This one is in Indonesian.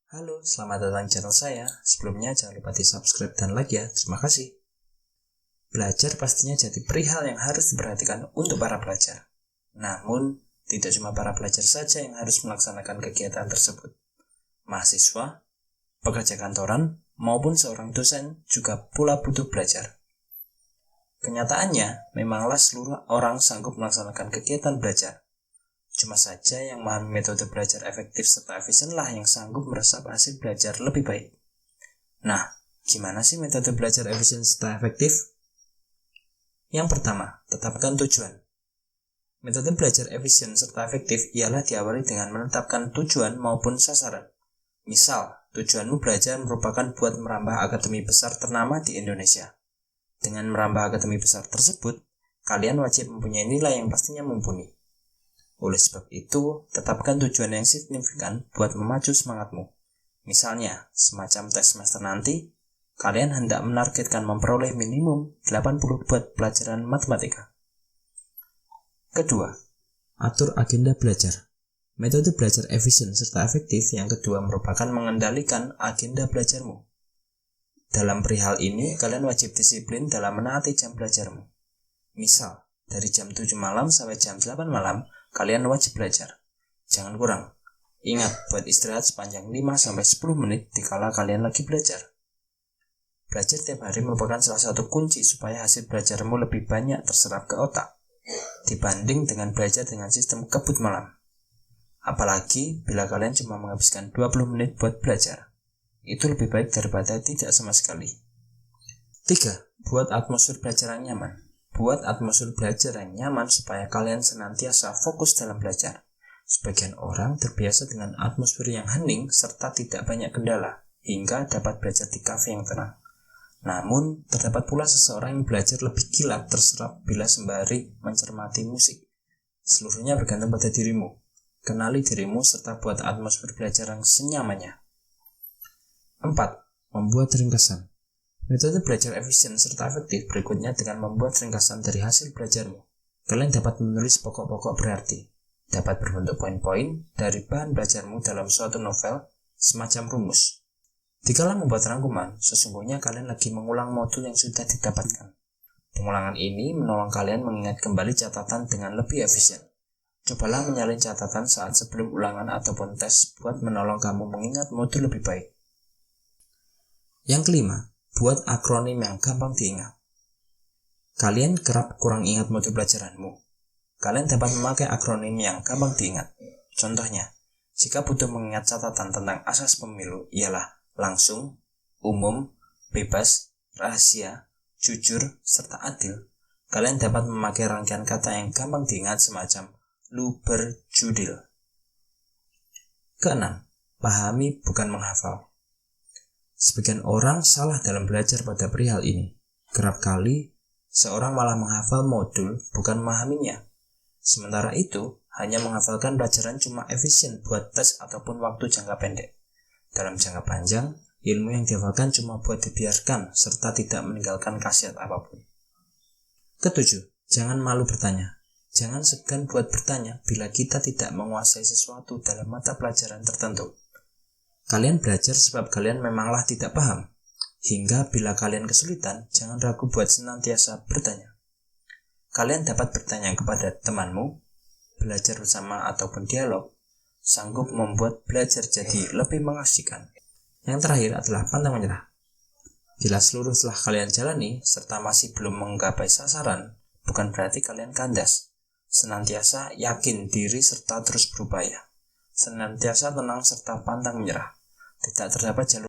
Halo, selamat datang di channel saya. Sebelumnya jangan lupa di subscribe dan like ya. Terima kasih. Belajar pastinya jadi perihal yang harus diperhatikan untuk para pelajar. Namun, tidak cuma para pelajar saja yang harus melaksanakan kegiatan tersebut. Mahasiswa, pekerja kantoran, maupun seorang dosen juga pula butuh belajar. Kenyataannya, memanglah seluruh orang sanggup melaksanakan kegiatan belajar. Cuma saja yang memahami metode belajar efektif serta efisienlah yang sanggup meresap hasil belajar lebih baik. Nah, gimana sih metode belajar efisien serta efektif? Yang pertama, tetapkan tujuan. Metode belajar efisien serta efektif ialah diawali dengan menetapkan tujuan maupun sasaran. Misal, tujuanmu belajar merupakan buat merambah akademi besar ternama di Indonesia. Dengan merambah akademi besar tersebut, kalian wajib mempunyai nilai yang pastinya mumpuni. Oleh sebab itu, tetapkan tujuan yang signifikan buat memacu semangatmu. Misalnya, semacam tes semester nanti, kalian hendak menargetkan memperoleh minimum 80 buat pelajaran matematika. Kedua, atur agenda belajar. Metode belajar efisien serta efektif yang kedua merupakan mengendalikan agenda belajarmu. Dalam perihal ini, kalian wajib disiplin dalam menaati jam belajarmu. Misal, dari jam 7 malam sampai jam 8 malam, kalian wajib belajar. Jangan kurang. Ingat buat istirahat sepanjang 5-10 menit dikala kalian lagi belajar. Belajar tiap hari merupakan salah satu kunci supaya hasil belajarmu lebih banyak terserap ke otak dibanding dengan belajar dengan sistem kebut malam. Apalagi bila kalian cuma menghabiskan 20 menit buat belajar. Itu lebih baik daripada tidak sama sekali. 3. Buat atmosfer belajar yang nyaman. Buat atmosfer belajar yang nyaman supaya kalian senantiasa fokus dalam belajar. Sebagian orang terbiasa dengan atmosfer yang hening serta tidak banyak kendala, hingga dapat belajar di kafe yang tenang. Namun, terdapat pula seseorang yang belajar lebih kilat terserap bila sembari mencermati musik. Seluruhnya bergantung pada dirimu. Kenali dirimu serta buat atmosfer belajar yang senyamannya. 4. Membuat ringkasan. Metode belajar efisien serta efektif berikutnya dengan membuat ringkasan dari hasil belajarmu. Kalian dapat menulis pokok-pokok berarti, dapat berbentuk poin-poin dari bahan belajarmu dalam suatu novel, semacam rumus. Dikala membuat rangkuman, sesungguhnya kalian lagi mengulang modul yang sudah didapatkan. Pengulangan ini menolong kalian mengingat kembali catatan dengan lebih efisien. Cobalah menyalin catatan saat sebelum ulangan ataupun tes buat menolong kamu mengingat modul lebih baik. Yang kelima, buat akronim yang gampang diingat. Kalian kerap kurang ingat modul pelajaranmu. Kalian dapat memakai akronim yang gampang diingat. Contohnya, jika butuh mengingat catatan tentang asas pemilu ialah langsung, umum, bebas, rahasia, jujur, serta adil. Kalian dapat memakai rangkaian kata yang gampang diingat semacam luberjudil. Keenam, pahami bukan menghafal. Sebagian orang salah dalam belajar pada perihal ini. Kerap kali, seorang malah menghafal modul bukan memahaminya. Sementara itu, hanya menghafalkan pelajaran cuma efisien buat tes ataupun waktu jangka pendek. Dalam jangka panjang, ilmu yang dihafalkan cuma buat dibiarkan serta tidak meninggalkan khasiat apapun. Ketujuh, jangan malu bertanya. Jangan segan buat bertanya bila kita tidak menguasai sesuatu dalam mata pelajaran tertentu. Kalian belajar sebab kalian memanglah tidak paham. Hingga bila kalian kesulitan, jangan ragu buat senantiasa bertanya. Kalian dapat bertanya kepada temanmu, belajar bersama ataupun dialog, sanggup membuat belajar jadi lebih mengasihkan. Yang terakhir adalah pantang menyerah. Bila seluruh telah kalian jalani, serta masih belum menggapai sasaran, bukan berarti kalian kandas. Senantiasa yakin diri serta terus berupaya. Senantiasa tenang serta pantang menyerah. Tidak terdapat jalur